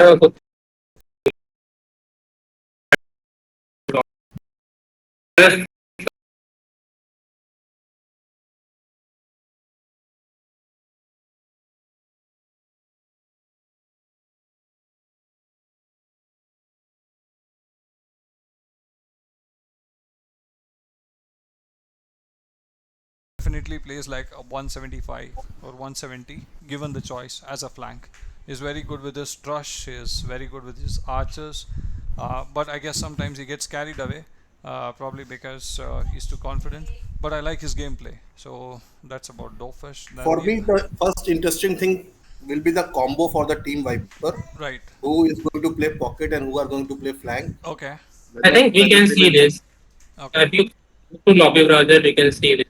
also definitely plays like a 175 or 170 given the choice as a flank. He's very good with his rush, he's very good with his archers, but I guess sometimes he gets carried away, probably because he's too confident. But I like his gameplay. So that's about Dofish. Then For we me, the first interesting thing will be the combo for the team Viper, right. who is going to play pocket and who are going to play flank. Okay. I think we Whether can they see will. this. Okay. If you go to lobby browser, we can see this.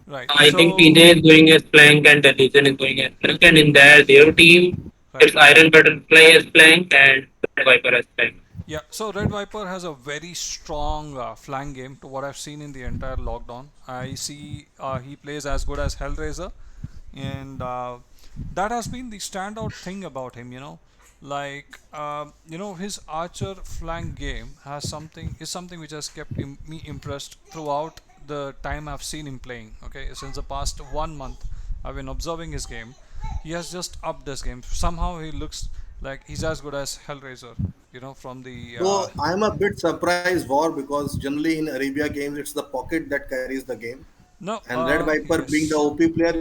Right. I think So PJ is going as flank and the Legion is going as flank, and in their team, right. it's Iron Butterfly as flank and Red Viper as flank. Yeah, so Red Viper has a very strong flank game to what I've seen in the entire lockdown. I see he plays as good as Hellraiser, and that has been the standout thing about him. Like his archer flank game has something which has kept me impressed throughout the time I've seen him playing. Okay, since the past 1 month, I've been observing his game. He has just upped his game. Somehow he looks like he's as good as Hellraiser. From the Though I'm a bit surprised, War, because generally in Arabia games, it's the pocket that carries the game. no, And Red Viper being the yes, OP player,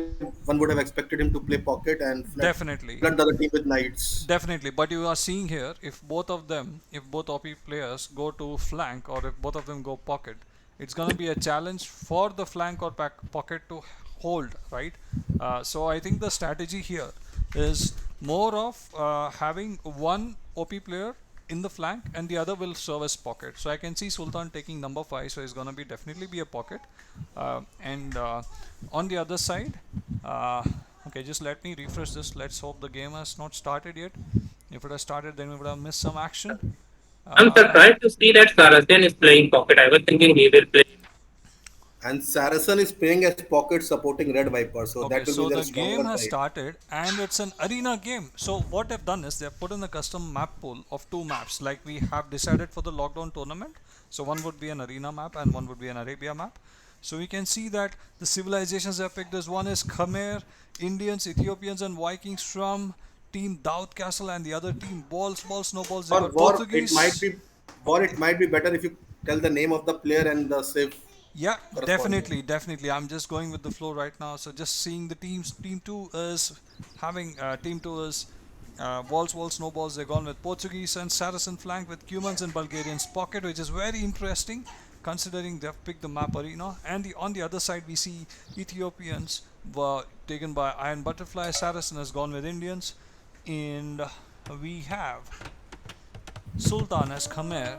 one would have expected him to play pocket and definitely, flood the other team with knights. definitely. But you are seeing here, if both OP players go to flank or if both of them go pocket, it's gonna be a challenge for the flank or pocket to hold, right? So I think the strategy here is more of having one OP player in the flank and the other will serve as pocket. So I can see Sultan taking number 5, so it's gonna be definitely be a pocket. And on the other side, uh, okay, just let me refresh this. Let's hope the game has not started yet. If it has started, then we would have missed some action. I'm Uh, surprised to see that Saracen is playing pocket. I was thinking he will play. And Saracen is playing as pocket supporting Red Viper, so okay, that will be so their the stronger game has side. started and it's an arena game. So what they've done is they've put in a custom map pool of two maps, like we have decided for the lockdown tournament. So one would be an arena map and one would be an Arabia map. So we can see that the civilizations they have picked is one is Khmer, Indians, Ethiopians, and Vikings from Team Daud Castle, and the other team Balls, Snowballs. They Or got War, it might Portuguese. be it might be better if you tell the name of the player and the save Yeah, corresponding. definitely. I'm just going with the flow right now. So just seeing the teams. Team two is having team two is walls, snowballs. They're gone with Portuguese and Saracen flank with Cumans and Bulgarians pocket, which is very interesting considering they've picked the map arena. And on the other side, we see Ethiopians were taken by Iron Butterfly. Saracen has gone with Indians, and we have Sultan as Khmer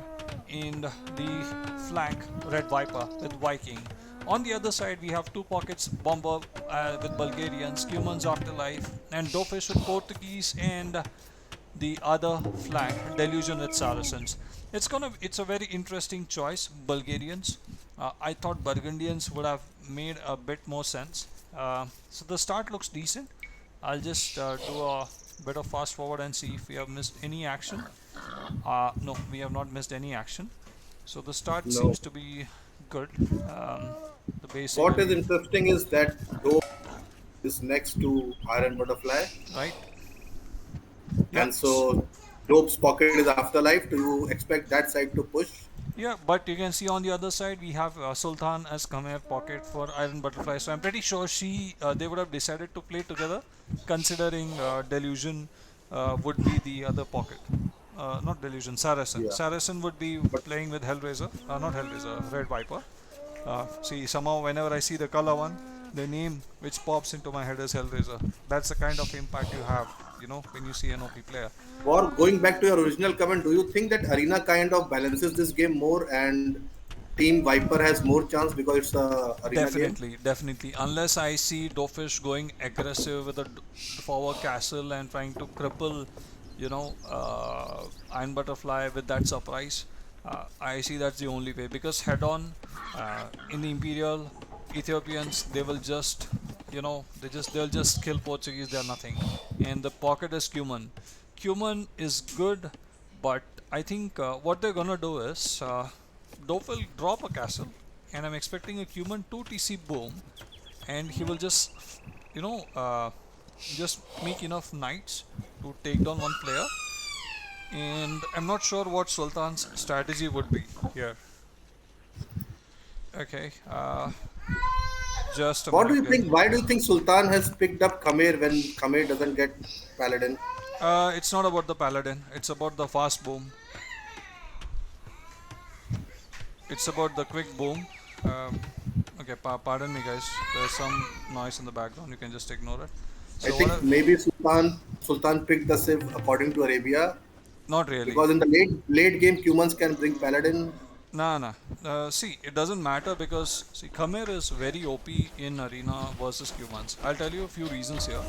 in the flank Red Viper with Viking. On the other side, we have two pockets Bomber with Bulgarians, Cumans Afterlife, and Dofish with Portuguese, and the other flank Delusion with Saracens. It's a very interesting choice, Bulgarians. I thought Burgundians would have made a bit more sense. So the start looks decent. I'll just do a bit of fast forward and see if we have missed any action. No, we have not missed any action. So the start No. seems to be good. Um, the What is basically, interesting is that Dope is next to Iron Butterfly, right? Yeah, and so Dope's pocket is afterlife. Do you expect that side to push? yeah. But you can see on the other side we have Sultan as Khmer pocket for Iron Butterfly. So I'm pretty sure they would have decided to play together, considering Delusion would be the other pocket. Not Delusion, Saracen. Yeah. Saracen would be But playing with Hellraiser, not Hellraiser, Red Viper. See, somehow whenever I see the color one, the name which pops into my head is Hellraiser. That's the kind of impact you have, when you see an OP player. or going back to your original comment, do you think that Arena kind of balances this game more and Team Viper has more chance because it's a arena game? Definitely. Unless I see Dofish going aggressive with a forward castle and trying to cripple, Iron Butterfly with that surprise, I see that's the only way. Because head on, in the Imperial, Ethiopians, they will just, they'll just kill Portuguese. They're nothing. And the pocket is Cuman. Cuman is good, but I think what they're gonna do is Dope will drop a castle, and I'm expecting a Cuman 2 TC boom, and he will just, you know, just make enough knights to take down one player. And I'm not sure what Sultan's strategy would be here. Okay, just a What do minute, you guys. think? Why do you think Sultan has picked up Khmer when Khmer doesn't get Paladin? It's not about the paladin. It's about the fast boom. It's about the quick boom. Okay, pardon me, guys. There's some noise in the background. You can just ignore it. I So what? think maybe Sultan picked the Civ according to Arabia Not really. because in the late game humans can bring Paladin. Nah, nah. See, it doesn't matter because see, Khmer is very OP in arena versus Cumans. I'll tell you a few reasons here.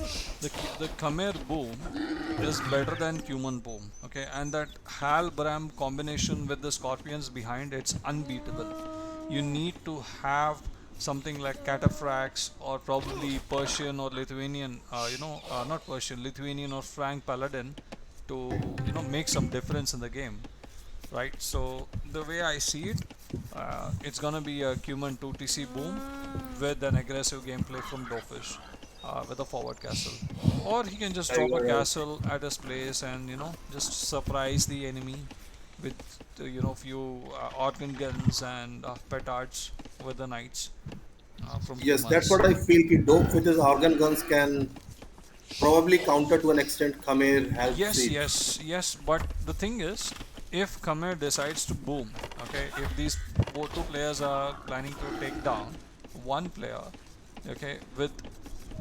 The Khmer boom is better than Cuman boom. Okay, and that Hal Bram combination with the Scorpions behind it's unbeatable. You need to have something like Cataphracts or probably Persian or Lithuanian. Not Persian, Lithuanian or Frank Paladin to make some difference in the game, right? So the way I see it, it's gonna be a Cuman 2 TC boom with an aggressive gameplay from Dofish with a forward castle, or he can just drop a castle at his place and just surprise the enemy with few organ guns and petards with the knights from Yes, that's Cumans. what I feel. Ki Dope with his organ guns can probably counter to an extent Khmer has Yes, siege. yes, yes. But the thing is, if Khmer decides to boom, okay, if these both two players are planning to take down one player, okay, with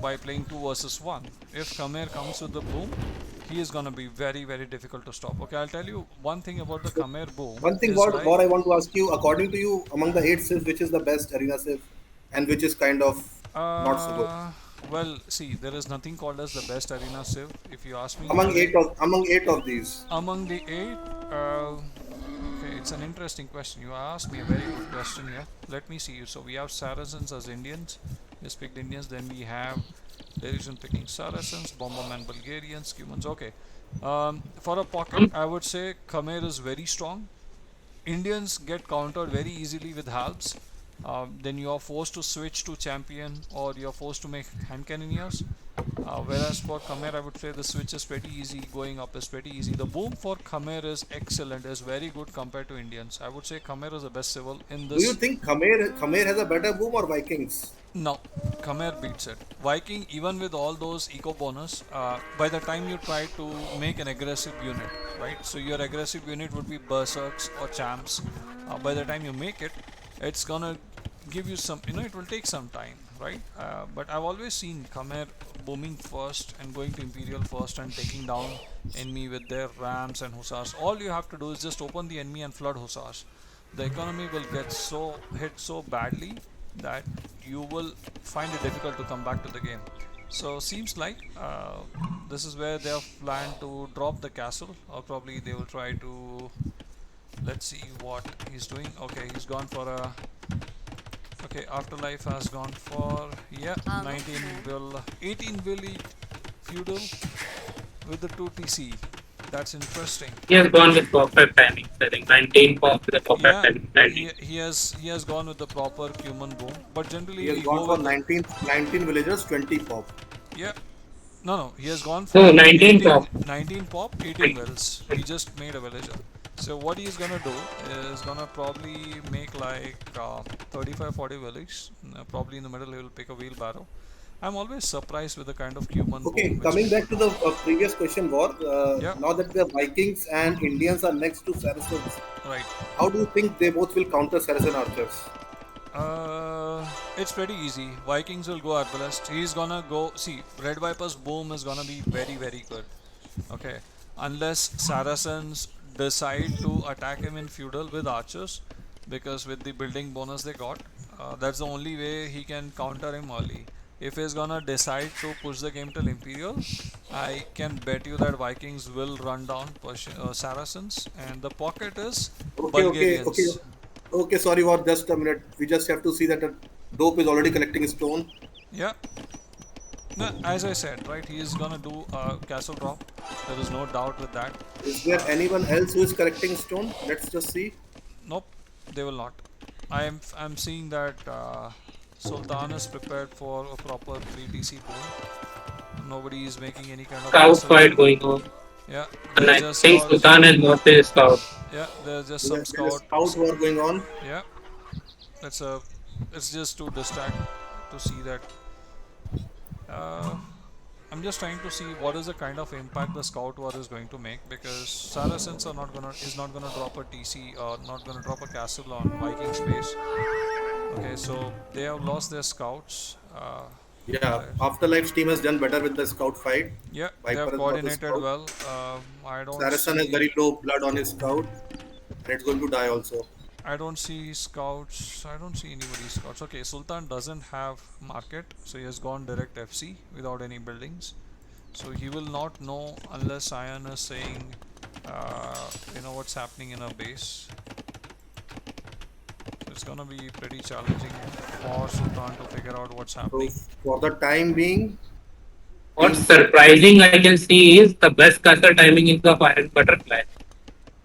by playing 2 versus 1, if Khmer comes with the boom, he is gonna be very, very difficult to stop. Okay, I'll tell you one thing about the So Khmer boom one thing is what I want to ask you, according to you, among the 8 civs, which is the best arena civ and which is kind of not so good? uh, well, see, there is nothing called as the best arena civ. If you ask me, Among eight of these. among the eight, okay, it's an interesting question. You asked me a very good question here. Let me see. So we have Saracens as Indians. We picked Indians. Then we have Derision picking Saracens, Bomberman Bulgarians, Cumans. Okay. For a pocket, I would say Khmer is very strong. Indians get countered very easily with halves. Then you are forced to switch to champion or you are forced to make hand cannoneers. Whereas for Khmer, I would say the switch is pretty easy, going up is pretty easy. The boom for Khmer is excellent, is very good compared to Indians. I would say Khmer is the best civil in Do you this. think Khmer has a better boom or Vikings? No, Khmer beats it. Viking, even with all those eco bonus, by the time you try to make an aggressive unit, right? So your aggressive unit would be Berserks or Champs. By the time you make it, it's gonna give you some, it will take some time, right? But I've always seen Khmer booming first and going to Imperial first and taking down enemy with their Rams and Hussars. All you have to do is just open the enemy and flood Hussars. The economy will get so hit so badly that you will find it difficult to come back to the game. So seems like this is where they have planned to drop the castle, or probably they will try to. Let's see what he's doing. Okay, he's gone for a. Okay, Afterlife has gone for 19 will 18 will feudal with the 2 TC. That's interesting. He has gone with perfect timing. I think 19 pop with the perfect Yeah, timing. 19. he has gone with the proper human boom, but generally He has we gone go for with the 19 villagers, 20 pop. yeah. No, he has gone Oh, for 19 pop. 19 pop, 18 wells. He just made a villager. So what he's gonna do is gonna probably make like 35-40 villages. Probably in the middle he will pick a wheelbarrow. I'm always surprised with the kind of human Okay, boom which coming people back to do. the previous question, War. Yeah, Now that the Vikings and Indians are next to Saracens, right. how do you think they both will counter Saracen archers? It's pretty easy. Vikings will go Arbalest. He's gonna go. See, Red Viper's boom is gonna be very, very good. Okay. Unless Saracens decide to attack him in feudal with archers, because with the building bonus they got, that's the only way he can counter him early. If he's gonna decide to push the game till Imperial, I can bet you that Vikings will run down Saracens, and the pocket is Okay. Bulgarians. Okay, sorry, War, just a minute. We just have to see that the dope is already collecting stone. Yeah. No, as I said, right, he is gonna do a castle drop. There is no doubt with that. Is there anyone else who is correcting stone? Let's just see. Nope, they will not. I'm seeing that Sultan is prepared for a proper 3TC boom. Nobody is making any kind of Scout castle. fight going on. Yeah, And there's I just think Sultan has not been scout. yeah, there's just There some is a scout. scout war going on. Yeah, it's a it's just to distract to see that. Uh, I'm just trying to see what is the kind of impact the scout war is going to make, because Saracens are not gonna is not gonna drop a TC or not gonna drop a castle on Viking space. Okay, so they have lost their scouts. Yeah, Afterlife's team has done better with the scout fight. Yeah, they Viper have has got the coordinated scout. well. I don't Saracen has see. very low blood on his scout, and it's going to die also. I don't see scouts. I don't see anybody scouts. Okay, Sultan doesn't have market, so he has gone direct FC without any buildings. So he will not know unless Ion is saying, what's happening in our base. So it's gonna be pretty challenging for Sultan to figure out what's So happening. for the time being, What's surprising I can see is the best castle timing is the fire and butterfly.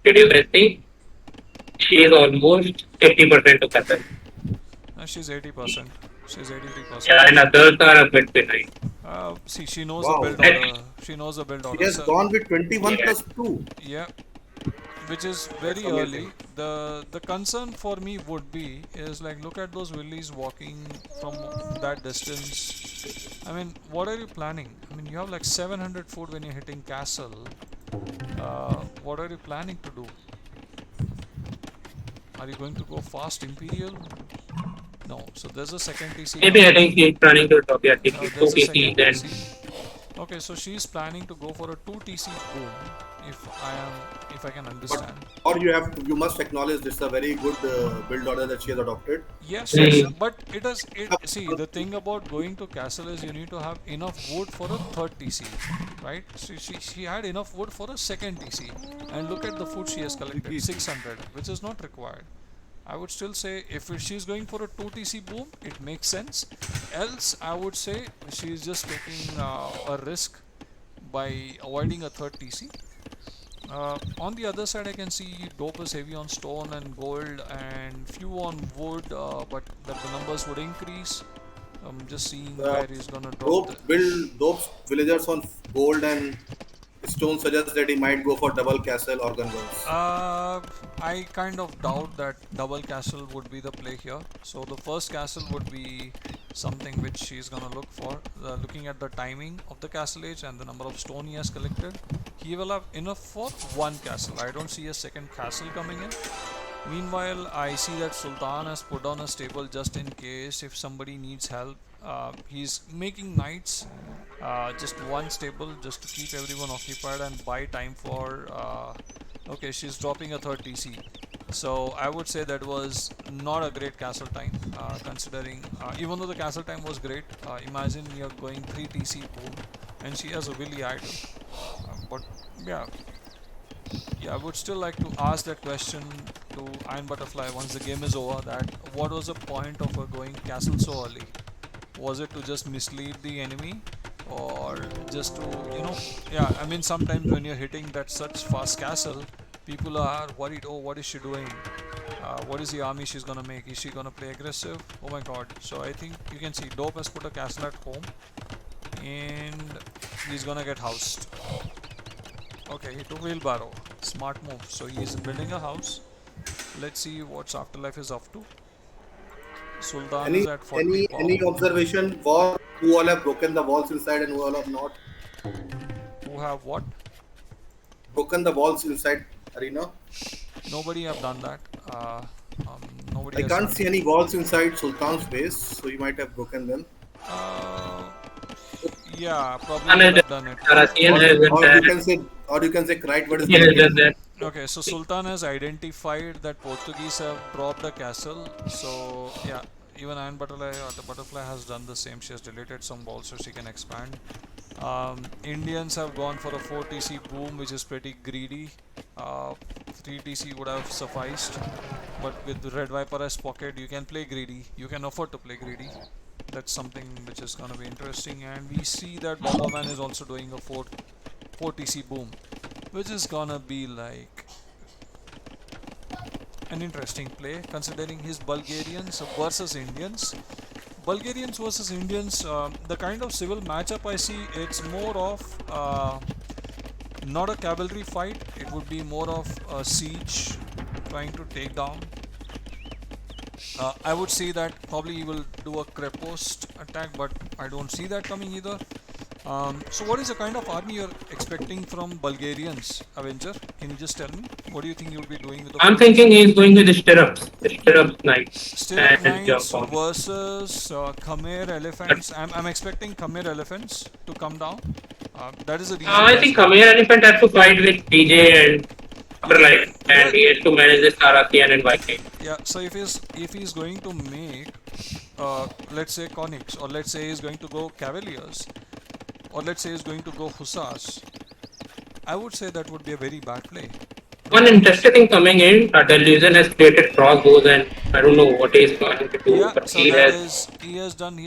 Did you guys see? She is almost 80% of castle. She's 80%. She's 83%. Yeah, and others are a bit behind. See, she knows the wow, build And- order. She knows the build he order. has So, gone with 21 Yeah. plus 2. yeah, which is very That's early. amazing. The concern for me would be is like, look at those willies walking from that distance. I mean, what are you planning? I mean, you have like 700 food when you're hitting castle. What are you planning to do? Are you going to go fast Imperial? No. So there's a second TC. Maybe I think he's planning to drop your TC, There's 2 a TC, second then TC. Okay, so she's planning to go for a 2 TC boom, if I can understand. Or you must acknowledge this is a very good build order that she has adopted. Yes, Mm. yes, but see, the thing about going to castle is you need to have enough wood for a third TC, right? She had enough wood for a second TC, and look at the food she has collected, 600, which is not required. I would still say if she's going for a 2 TC boom, it makes sense. Else, I would say she's just taking a risk by avoiding a third TC. On the other side, I can see dope is heavy on stone and gold and few on wood, but that the numbers would increase. I'm just seeing where he's gonna drop the. Those villagers on gold and stone suggest that he might go for double castle or gun guns. I kind of doubt that double castle would be the play here. So the first castle would be something which she's gonna look for. Looking at the timing of the castle age and the number of stone he has collected, he will have enough for one castle. I don't see a second castle coming in. Meanwhile, I see that Sultan has put on a stable just in case if somebody needs help. He's making knights, just one stable just to keep everyone occupied and buy time for. Okay, she's dropping a third TC. So I would say that was not a great castle time, considering even though the castle time was great. Imagine you're going 3 TC boom, and she has a Willy idol. But yeah, I would still like to ask that question to Iron Butterfly once the game is over, that what was the point of her going castle so early? Was it to just mislead the enemy, or just to, I mean, sometimes when you're hitting that such fast castle, people are worried, oh, what is she doing? What is the army she's gonna make? Is she gonna play aggressive? Oh my god. So I think you can see Dope has put a castle at home, and he's gonna get housed. Okay, he took wheelbarrow. Smart move. So he is building a house. Let's see what's Afterlife is up to. Sultan is at 40 Any power. observation for who all have broken the walls inside and who all have not Who have what? broken the walls inside arena? Nobody have done that. Nobody I has can't done. see any walls inside Sultan's base, so he might have broken them. Uh, yeah, probably And would have done it. Saracen has done Or you that. can say, right, what is He has the done that. Okay, so Sultan has identified that Portuguese have dropped the castle. So yeah, even Iron Butterfly, the Butterfly has done the same. She has deleted some balls so she can expand. Indians have gone for a 4 TC boom, which is pretty greedy. 3 TC would have sufficed, but with Red Viper as pocket, you can play greedy. You can afford to play greedy. That's something which is gonna be interesting. And we see that Bomberman is also doing a 4 TC boom, which is gonna be like an interesting play considering his Bulgarians versus Indians. Bulgarians versus Indians, the kind of civil matchup I see, it's more of not a cavalry fight, it would be more of a siege trying to take down. I would say that probably he will do a Krepost attack, but I don't see that coming either. So what is the kind of army you're expecting from Bulgarians, Avenger? Can you just tell me? What do you think you'll be doing with the I'm forces? thinking he's going with the stirrups knights, Stirrup and jump Knights on. versus Khmer Elephants. I'm expecting Khmer Elephants to come down. That is the reason. I think Khmer Elephant has to fight with DJ and Afterlife, and he has to manage the Saracen and Viking. Yeah. So if he's going to make, let's say Conics, or let's say he's going to go Cavaliers, or let's say he's going to go Hussars, I would say that would be a very bad play. One interesting thing coming in, Delusion has created crossbows, and I don't know what he's going to do, Yeah, but so he that has. is he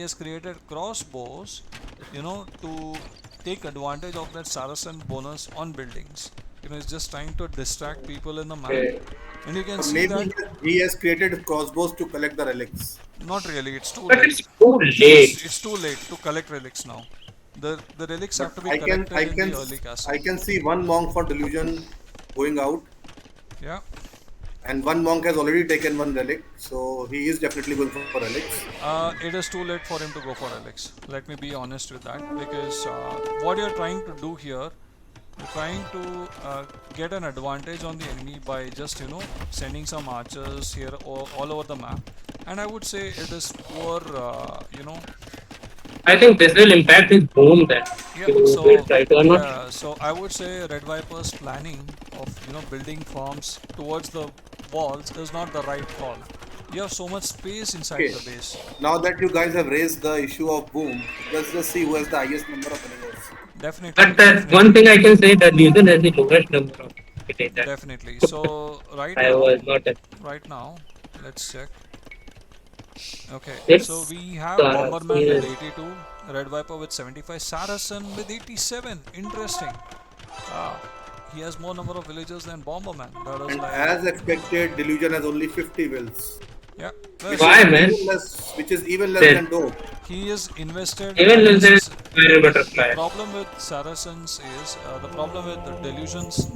has created crossbows, to take advantage of that Saracen bonus on buildings. He's just trying to distract people in the map, Okay. and you can Or see that. maybe he has created crossbows to collect the relics. Not really, it's too But late. it's too late. It's too late to collect relics now. The relics have to be I can collected I in can the early castle. I can see one monk for delusion going out, Yeah. and one monk has already taken one relic, so he is definitely going for relics. It is too late for him to go for relics. Let me be honest with that, because what you're trying to do here, you're trying to get an advantage on the enemy by just sending some archers here all over the map, and I would say it is poor. I think this will impact his boom then. Yeah. You So will try to or not. yeah. So I would say Red Viper's planning of building farms towards the walls is not the right call. You have so much space inside Okay. the base. Now that you guys have raised the issue of boom, let's just see who has the highest number of villagers. Definitely. But one thing I can say, that Delusion has the lowest number of data. Definitely. So I was not at right now, let's check. Okay, It's so we have uh, Bomberman yeah. with 82, Red Viper with 75, Saracen with 87. Interesting. Ah, he has more number of villagers than Bomberman. That was And like, as expected, delusion has only 50 wills, yeah. which Well, Why, is man? which is even less Then- than dope. he is invested. Even less this than is- Fire Butterfly. The problem with Saracens is the problem with the Delusions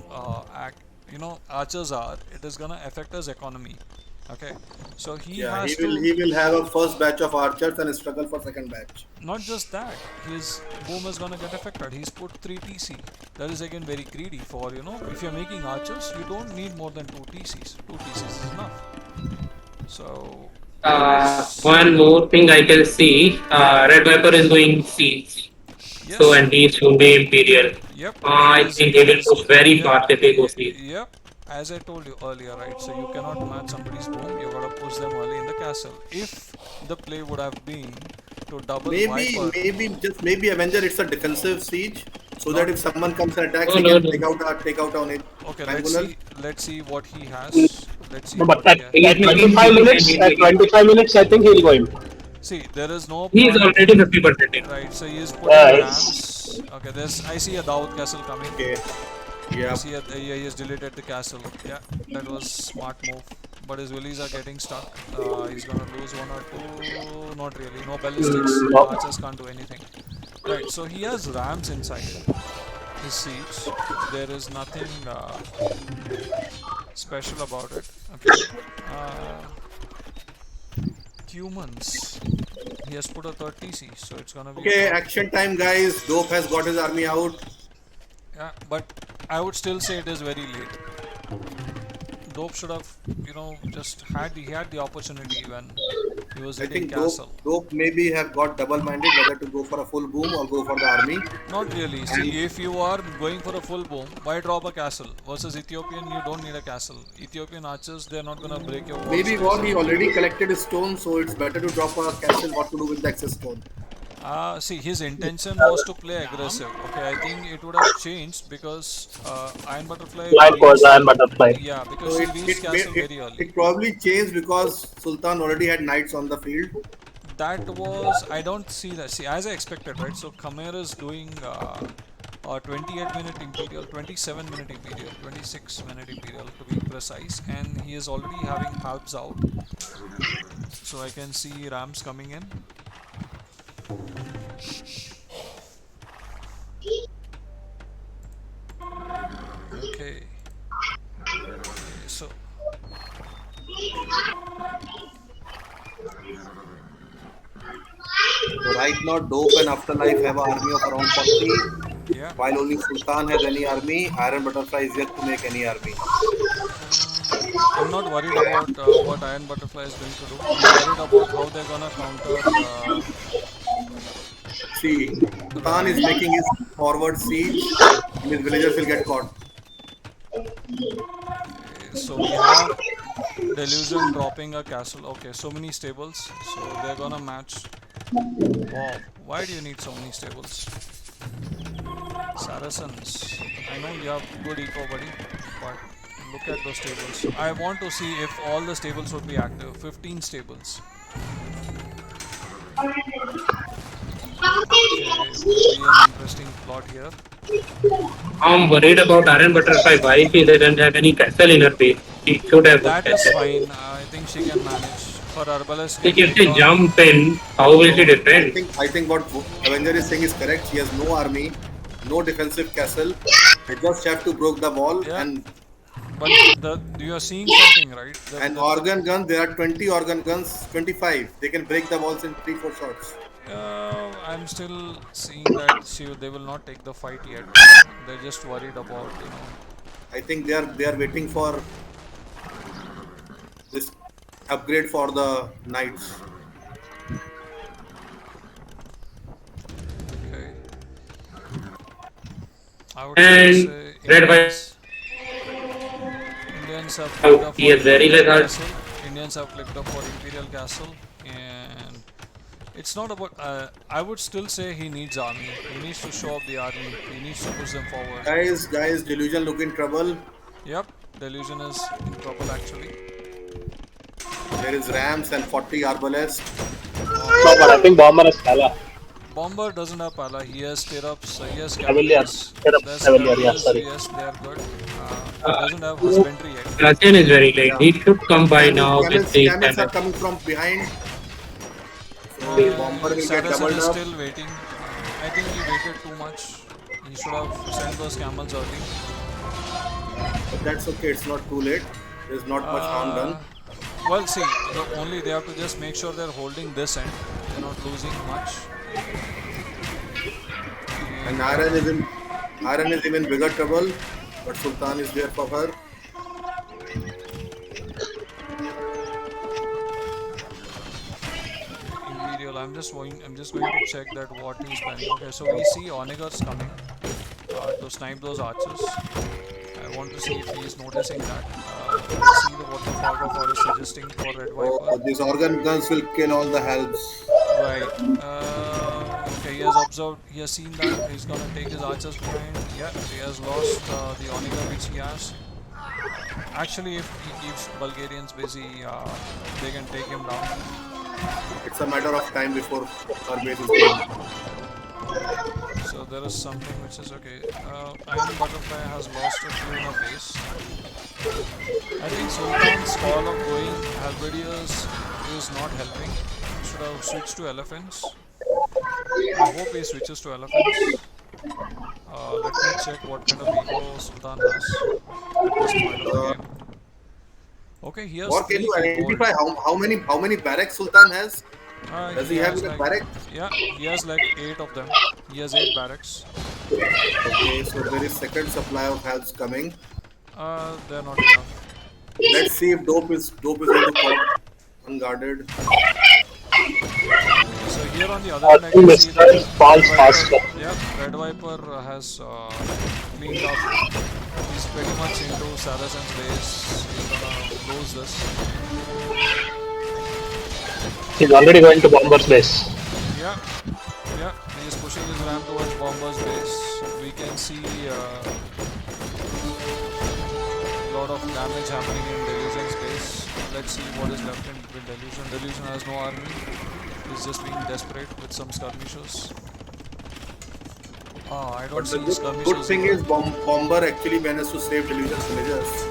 archers are it is gonna affect his economy. Okay, so he Yeah, has he will have a first batch of archers and struggle for second batch. not just that, his boom is gonna get affected. He's put 3 TC. That is again very greedy for if you're making archers, you don't need more than 2 TCs. 2 TCs is enough. So One more thing I can see, Red Viper is going siege. yes, So, and he should be Imperial. yep. I it is- think he will it is- push very yep, fast if he goes siege. Yep. As I told you earlier, right? So you cannot match somebody's boom. You gotta push them early in the castle. If the play would have been to double Viper, Maybe Avenger, it's a defensive siege, so that if someone comes and attacks, Oh, he no, can no. take out on it. okay. Triangular. Let's see what he has. Let's see. No, but What at, he has. at 25 minutes, at 25 minutes, I think he'll go in. See, there is no. He is point- already 50% in. Right. So he is putting Yes. rams. Okay. I see a Dawood castle coming. Okay. Yeah. See, he has deleted the castle. Yeah, that was smart move. But his willies are getting stuck. He's gonna lose one or two. Not really. No ballistics. No. Archers can't do anything. Right. So he has rams inside his siege. There is nothing special about it. Okay. Humans. He has put a 30C, so it's gonna be. Okay, action time, guys. Dope has got his army out. Yeah, but I would still say it is very late. Dope should have, just had the opportunity when he was I hitting think castle. Dope maybe have got double-minded whether to go for a full boom or go for the army. Not really. See, if you are going for a full boom, why drop a castle? Versus Ethiopian, you don't need a castle. Ethiopian archers, they're not gonna break your walls. Maybe what he already collected his stone, so it's better to drop a castle. What to do with the excess stone? See, his intention was to play aggressive. Okay, I think it would have changed because Iron Butterfly. Blind was Iron Butterfly. Yeah, So because he reached castle very early. it probably changed because Sultan already had knights on the field. that was, I don't see that. See, as I expected, right? So Khmer is doing a 28-minute Imperial, 27-minute Imperial, 26-minute Imperial to be precise, and he is already having halves out. So I can see Rams coming in. Okay. So So right now, Dope and Afterlife have an army of around 40, yeah. while only Sultan has any army. Iron Butterfly is yet to make any army. I'm not worried about what Iron Butterfly is going to do. I'm worried about how they're gonna counter. See, Sultan is making his forward siege, and his villagers will get caught. So we have Delusion dropping a castle. Okay, so many stables. So they're gonna match. Wow, why do you need so many stables? Saracens. I know you have good eco, buddy, but look at those stables. I want to see if all the stables would be active. 15 stables. Okay, be an interesting plot here. I'm worried about Iron Butterfly. Why he doesn't have any castle in her base? He should have a That is castle. fine. I think she can manage. For Arbalest, Like if they jump in, how will she I defend? think what Avenger is saying is correct. She has no army, no defensive castle. They just have to break the wall Yeah. and but you are seeing something, right? organ gun. There are 20 organ guns, 25. They can break the walls in 3-4 shots. I'm still seeing that they will not take the fight yet. They're just worried about, I think they are waiting for this upgrade for the knights. Okay. I would And say Red White. Indians have clicked up for He has very Imperial less Castle. Indians have clicked up for Imperial Castle, and it's not about. I would still say he needs army. He needs to show up the army. He needs to push them forward. Guys, Delusion look in trouble. Yep, Delusion is in trouble actually. There is Rams and 40 Arbalest. No, but I think Bomber has Pala. Bomber doesn't have Pala. He has stirrups. He has Cavalier. cavaliers. Stirrup, There's Cavalier, yeah, cavaliers, sorry. yes, they are good. He doesn't have husbandry yet. Rajan is very late. He should come by now with the Camels are cannon. coming from behind. So Bomber will get Saracen doubled is up. still waiting. I think he waited too much. He should have sent those camels early. But that's okay. It's not too late. There's not much harm done. Well, see, only they have to just make sure they're holding this end. They're not losing much. And Iron is in bigger trouble. But Sultan is there for her. Imperial. I'm just going to check that what he's planning. Okay, so we see Onigers coming to snipe those archers. I want to see if he is noticing that. Let's see what the Fog of War is suggesting for Red Viper. Oh, these organ guns will kill all the helps. Right. Okay, he has observed, he has seen that, he's gonna take his archers behind. Yeah, he has lost the Oniga which he has. Actually, if he keeps Bulgarians busy, they can take him down. It's a matter of time before our base is gone. So there is something which is okay. Iron Butterfly has lost a few in her base. I think Sultan's call of going Halberdiers is not helping. Should have switched to elephants. I hope he switches to elephants. Let me check what kind of eco Sultan has at this point of the game. Okay, he has Or can you 3 gold. identify how many barracks Sultan has? Does he have has a like, barrack? yeah, he has like 8 of them. He has 8 barracks. Okay, so there is second supply of helps coming. They're not enough. Let's see if Dope is going to pop unguarded. So here on the other end, I I can think see this that guy falls faster. yeah, Red Viper has cleaned up. He's pretty much into Saracen's base. He's gonna lose this. He's already going to Bomber's base. Yeah, he is pushing his ram towards Bomber's base. We can see lot of damage happening in Delusion's base. Let's see what is left in Delusion. Delusion has no army. He's just being desperate with some skirmishers. I don't But see the good skirmishers. thing is Bomber actually managed to save Delusion's villagers.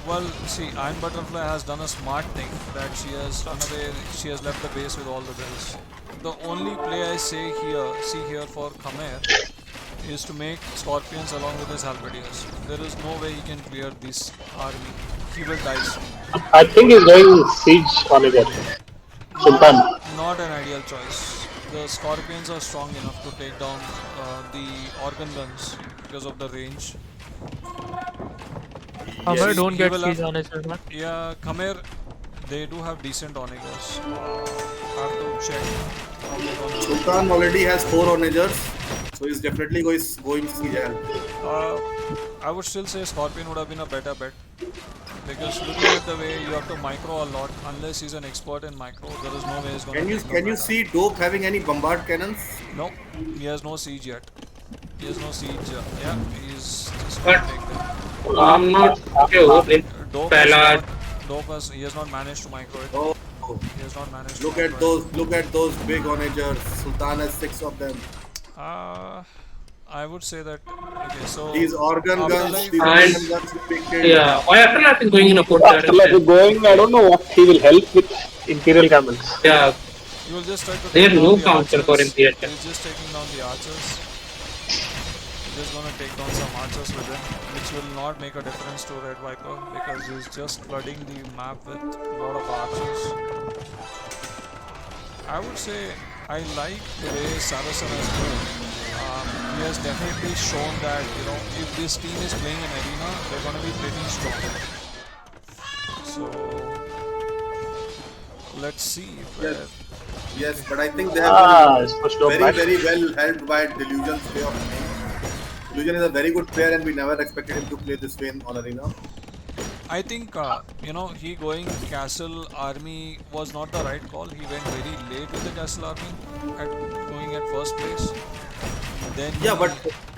Well, see, Iron Butterfly has done a smart thing that she has run away. She has left the base with all the bells. The only play I see here for Khmer is to make Scorpions along with his halberdiers. There is no way he can clear this army. He will die soon. I think he's going siege Onager. Sultan. Not an ideal choice. The Scorpions are strong enough to take down the organ guns because of the range. Khmer don't He get will siege have- on his man. Yeah, Khmer, they do have decent onagers. Have to check how they're gonna. Sultan already has 4 onagers, so he's definitely going to siege help. I would still say Scorpion would have been a better bet. Because looking at the way you have to micro a lot, unless he's an expert in micro, there is no way he's gonna. Can you see Dope having any bombard cannons? No, he has no siege yet. He has no siege. Yeah, he's just But- gonna take them. I'm not sure if Pala. He has not managed to micro it. Oh, He has not managed look to at micro it. look at those big onagers. Sultan has 6 of them. I would say that. Okay, so These organ guns, Afterlife- these And- organ guns will be killed. Yeah, why Afterlife is going in a good Afterlife is direction. going, I don't know what he will help with Imperial Camels. Yeah, you will just try to. They have take no down the counter for archers. Imperial. He's just taking down the archers. He's just gonna take down some archers with him, which will not make a difference to Red Viper because he's just flooding the map with a lot of archers. I would say I like the way Saracen has played. He has definitely shown that if this team is playing in arena, they're gonna be pretty strong. So let's see where. Yes, but I think they have It's pushed over been back. very well helped by Delusion's way of playing. Delusion is a very good player, and we never expected him to play this way on arena. I think he going castle army was not the right call. He went very late with the castle army going at first place. Then Yeah, but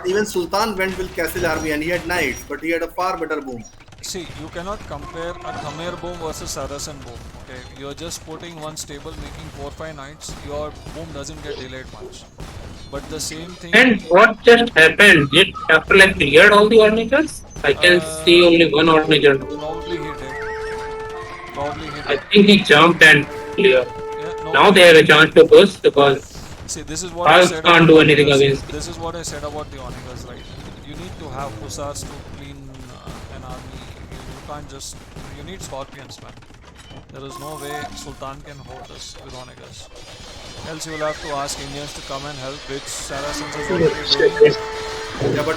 even Sultan went with Castle Army and he had knights, but he had a far better boom. see, you cannot compare a Khmer boom versus Saracen boom. Okay, you're just putting one stable, making 4-5 knights. Your boom doesn't get delayed much. But the same thing. and what just happened? Did Afterlife cleared all the Ornagers? I can see only one Ornager. Probably he did. Probably he I did. think he jumped and cleared. Yeah, no. Now they have a chance to push because See, this is what I I said. can't about do the anything Onagers. against This is what I said about the Onagers, right? You need to have Hussars to clean an army. You can't just. You need Scorpions, man. There is no way Sultan can hold us with Onagers. Else you will have to ask Indians to come and help, which Saracens is already doing. Yeah, but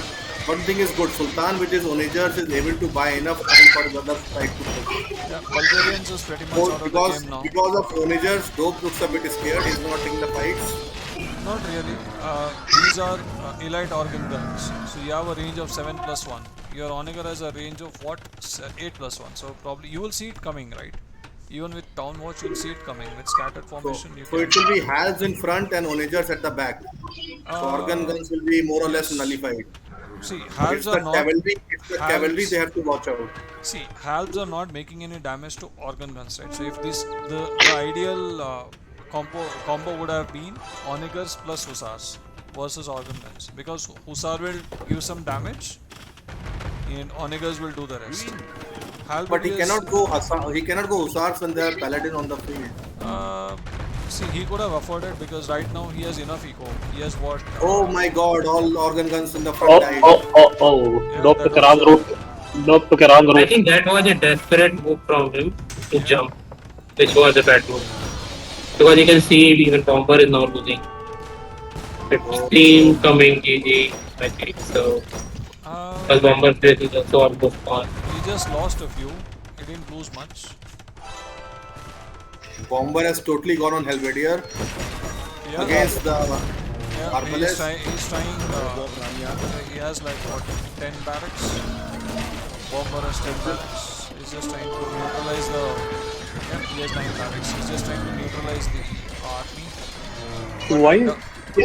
one thing is good. Sultan with his onagers is able to buy enough time for the other side to push. Yeah, Bulgarians is pretty much out of the game now. Because of onagers, Dope looks a bit scared. He's not taking the fights. Not really. These are elite organ guns. So you have a range of 7+1. Your Onager has a range of what? 8+1. So probably you will see it coming, right? Even with Town Watch, you'll see it coming. With scattered formation, you So it will be Hals in front and onagers at the back. So organ guns will be more or less nullified. see, It's halves the are not. cavalry. It's the halves- cavalry they have to watch out. See, halves are not making any damage to organ guns, right? So if the ideal combo would have been Onagers plus Hussars versus organ guns, because Hussar will give some damage and Onagers will do the rest. But he Halberdiers- cannot go he cannot go Hussars when there are paladin on the field. See, he could have afforded because right now he has enough eco. He has what? Oh my god, all organ guns in the Oh, front died. Yeah, Dope that took a was wrong a- route. Dope took a wrong I route. think that was a desperate move from him to jump, which was a bad move. Because you can see even Bomber is now losing. It's team coming GG, I think so. Because Bomber's race is also almost gone. He just lost a few. He didn't lose much. Bomber has totally gone on Helvetier Yeah. against the Yeah, Arbalest. he's trying. He has like what 10 barracks. Bomber has 10 barracks. He's just trying to neutralize the. Yeah, he has 9 barracks. He's just trying to neutralize the army. Why?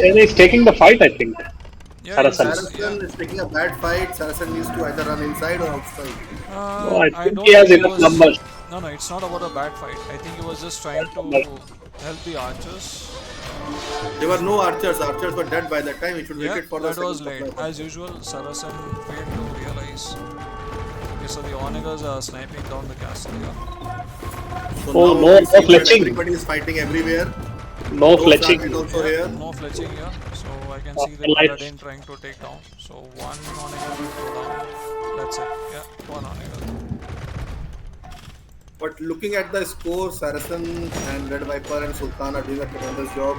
And he's taking the fight, I think. Yeah, Saracen. Saracen is taking a bad fight. Saracen needs to either run inside or outside. Oh, I think don't he has think enough numbers. No, it's not about a bad fight. I think he was just trying to help the archers. There were no archers. Archers were dead by that time. He should Yeah, wait it for the that was second late. supply. As usual, Saracen failed to realize. Okay, so the Onagers are sniping down the castle here. So Oh, now no, we no see that fletching. everybody is fighting everywhere. No fletching. Sergeant also Yeah, here. no fletching here. So I can see the Light. Paladin trying to take down. So one Onager will go down. That's it. Yeah, one Onager. But looking at the score, Saracen and Red Viper and Sultan are doing a tremendous job.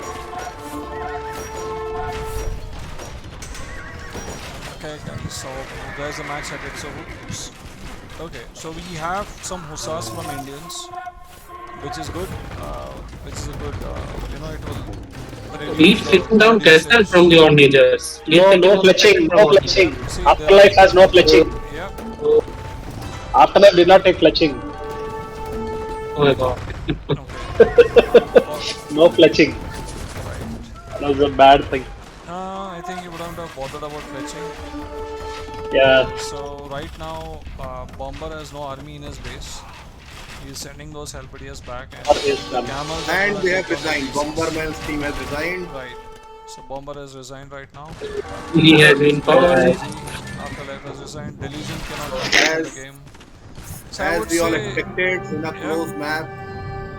Okay, guys. So there's a match at it. So okay, so we have some Hussars from Indians, which is good. Which is a good. It will. He's taking down Castle from the Onagers. No fletching. No fletching. See, Afterlife has no fletching. Yeah. Afterlife did not take fletching. Oh my god. Okay. No fletching. Right. That was a bad thing. I think you wouldn't have bothered about fetching. Yeah. So right now, Bomber has no army in his base. He's sending those Halberdiers back, and What is the done? camels. are And gonna they have take down the resigned. pieces. Bomberman's team has resigned. Right. So Bomber has resigned right now. He has been powered. Afterlife has resigned. Delusion cannot come back in the As- game. So I As would we all say, expected, in a yeah. close map,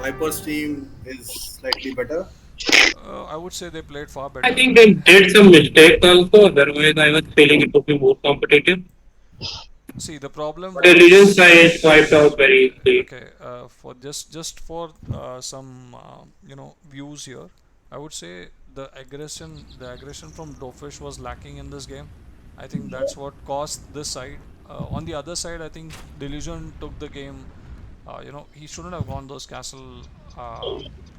Viper's team is slightly better. I would say they played far better. I think they did some mistakes also, otherwise I was feeling it would be more competitive. See, the problem. The region side wiped out very easily. Okay, for just for some views here, I would say the aggression from Dofish was lacking in this game. I think that's what caused this side. On the other side, I think Delusion took the game. He shouldn't have gone those castle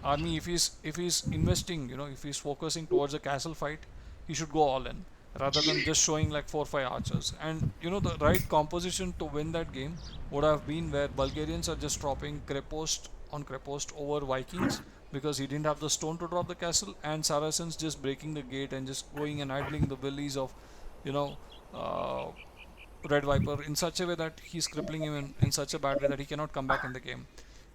army. If he's investing, if he's focusing towards a castle fight, he should go all in rather than just showing like 4 or 5 archers. And the right composition to win that game would have been where Bulgarians are just dropping Krepost on Krepost over Vikings because he didn't have the stone to drop the castle, and Saracens just breaking the gate and just going and idling the willies of you know uh, Red Viper in such a way that he's crippling him in such a bad way that he cannot come back in the game.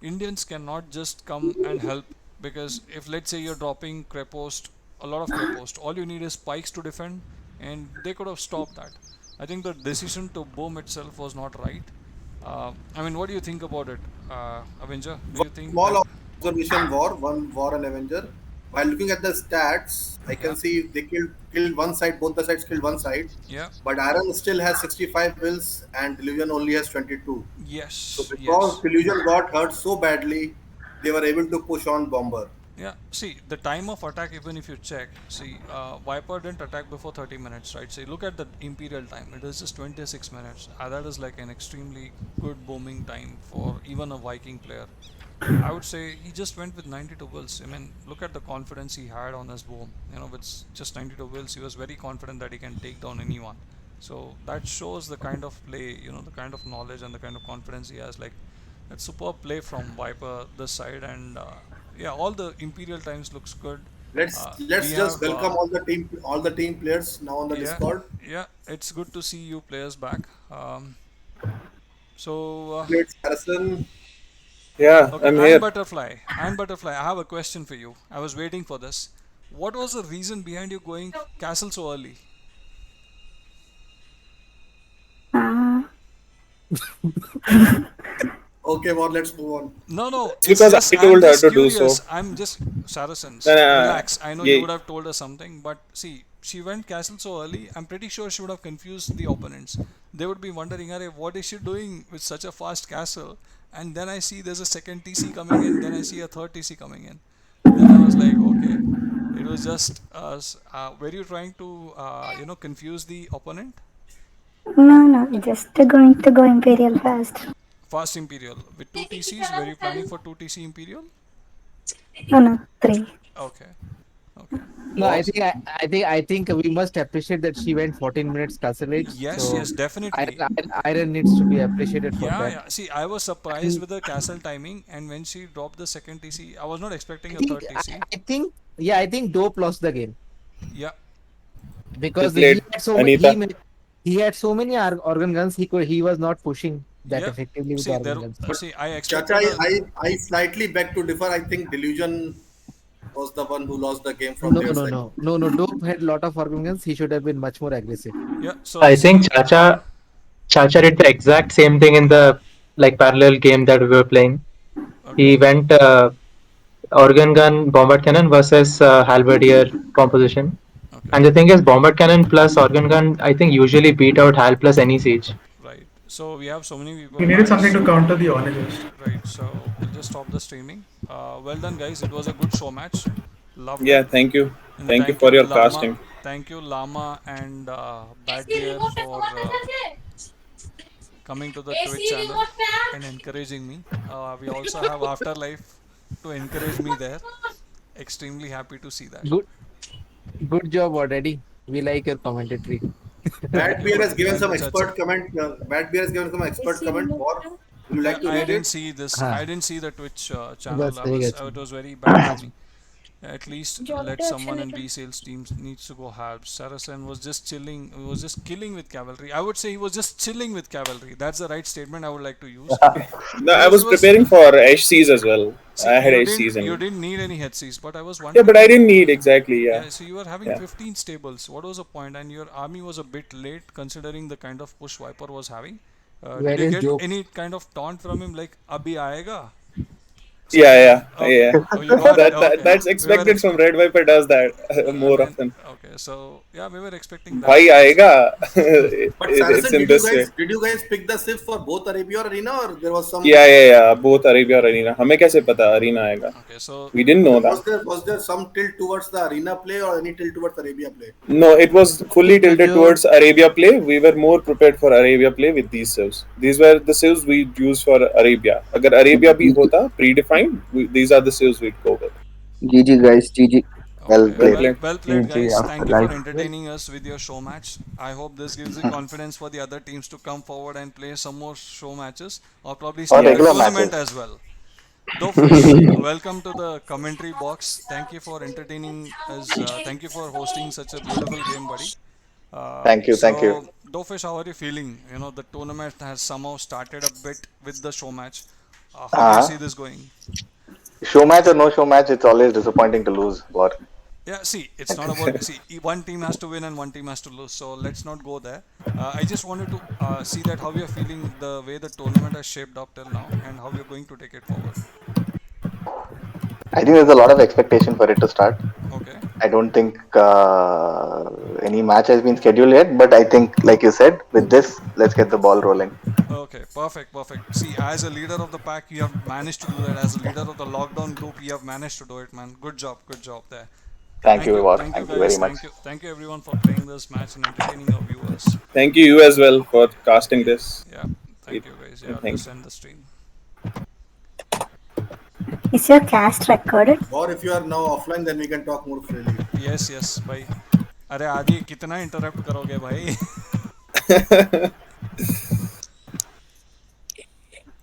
Indians cannot just come and help, because if let's say you're dropping Krepost, a lot of Krepost, all you need is spikes to defend, and they could have stopped that. I think the decision to boom itself was not right. What do you think about it, Avenger? Do you think Small that, observation one war and Avenger. While looking at the stats, I can Yeah. see they killed one side, both the sides killed one side. yeah, But Iron still has 65 kills and Delusion only has 22. yes, So because yes. Delusion got hurt so badly, they were able to push on Bomber. Yeah, see, the time of attack, even if you check, see, Viper didn't attack before 30 minutes, right? See, look at the Imperial time, it is just 26 minutes. That is like an extremely good booming time for even a Viking player. I would say he just went with 92 wills. I mean, look at the confidence he had on his boom. With just 92 wills, he was very confident that he can take down anyone. So that shows the kind of play, the kind of knowledge and the kind of confidence he has. Like, that's superb play from Viper this side, and yeah, all the Imperial times looks good. Let's We just have, welcome all the team players now on the yeah, Discord. yeah, it's good to see you players back. So Played Saracen. Yeah, okay, I'm and here. Butterfly, I have a question for you. I was waiting for this. What was the reason behind you going castle so early? Okay, well, let's move on. No, it's Because just, I told I'm her just to do curious. so. I'm just Saracens. No, Relax. I know you yeah. would have told her something, but see, she went castle so early. I'm pretty sure she would have confused the opponents. They would be wondering, "Arey, what is she doing with such a fast castle?" And then I see there's a second TC coming in. Then I see a third TC coming in. Then I was like, okay, it was just us. Were you trying to, confuse the opponent? No, just going to go Imperial fast. Fast Imperial with 2 TCs. Were you planning for 2 TC Imperial? No, 3. Okay. Okay. No, I think we must appreciate that she went 14 minutes castle age. Yes, so yes, definitely. Iron needs to be appreciated for Yeah, that. yeah. See, I was surprised with the castle timing, and when she dropped the second TC, I was not expecting a third TC. I think Dope lost the game Yeah, because They he played had so Anita. he had so many organ guns. He was not pushing that Yeah. effectively with See, Organ Guns. see, I Chacha, expected I slightly beg to differ. I think Delusion was the one who lost the game from No, their no, side. no, no, no. Dope had lot of Organ Guns. He should have been much more aggressive. yeah. So I think see, Chacha did the exact same thing in the like parallel game that we were playing. okay, He went organ gun, bombard cannon versus halberdier composition. okay, And the thing is, bombard cannon plus organ gun, I think usually beat out hal plus any siege. right. So we have so many people, He needed something guys. to counter the Onagist. Right. So we'll just stop the streaming. Well done, guys. It was a good show match. Loved Yeah, it. thank you. And Thank you for your Lama. casting. Thank you, Lama and Bad Bear, for coming to the Twitch channel and encouraging me. We also have Afterlife to encourage me there. Extremely happy to see that. Good job already. We like your commentary. Bad Beer has given some Thank you, expert comment. Bad Beer has given some expert comment. Or would you like to I read didn't it? see this. Huh. I didn't see the Twitch channel. That's very good. It was very bad of me. At least let someone in B sales teams needs to go hard. Saracen was just chilling. He was just killing with cavalry. I would say he was just chilling with cavalry. That's the right statement I would like to use. No, I was preparing for HCs as well. See, I had you HCs didn't, you and didn't need any HCs, but I was yeah, wondering. but I didn't need exactly. Yeah, Yeah, so you were having Yeah. 15 stables. What was the point? And your army was a bit late considering the kind of push Viper was having. Where Did you is get Joe? any kind of taunt from him like "Abhi aayega"? yeah. Okay. Yeah. Oh, you got it. Okay. That's We were expected from Red Viper. Does that more and- often? Okay, so yeah, we were expecting that. Bhai aayega. But It's Saracen, in this way. did you guys pick the SIF for both Arabia or Arena, or there was some? Yeah. Both Arabia और Arena. हमें कैसे पता Arena आएगा? Okay, so We didn't know that. Was there some tilt towards the Arena play or any tilt towards Arabia play? No, it was fully tilted towards Arabia play. We were more prepared for Arabia play with these civs. These were the civs we used for Arabia. अगर Arabia भी होता predefined, these are the civs we'd go with. GG guys, GG. Well okay, played. well played, GG guys. Thank you for Afterlife. entertaining us with your show match. I hope this gives you confidence for the other teams to come forward and play some more show matches or probably start a regular tournament matches. as well. Dofish, welcome to the commentary box. Thank you for entertaining us. Thank you for hosting such a beautiful game, buddy. Thank you, thank you. Dofish, how are you feeling? You know, the tournament has somehow started a bit with the show match. How do you Uh-huh. see this going? Show match or no show match, it's always disappointing to lose. War. Yeah, see, it's not about one team has to win and one team has to lose. So let's not go there. I just wanted to see that how you're feeling the way the tournament has shaped up till now and how you're going to take it forward. I think there's a lot of expectation for it to start. Okay. I don't think any match has been scheduled yet, but I think, like you said, with this, let's get the ball rolling. Okay, perfect. See, as a leader of the pack, you have managed to do that. As a leader of the lockdown group, you have managed to do it, man. Good job there. Thank you, War. Thank Thank you you guys. very much. Thank you everyone for playing this match and entertaining our viewers. Thank you as well for casting this. Yeah, thank you guys. Yeah, Thank let's end the stream. Is your cast recorded? Or if you are now offline, then we can talk more freely. Yes, भाई. अरे आदि कितना interrupt करोगे भाई?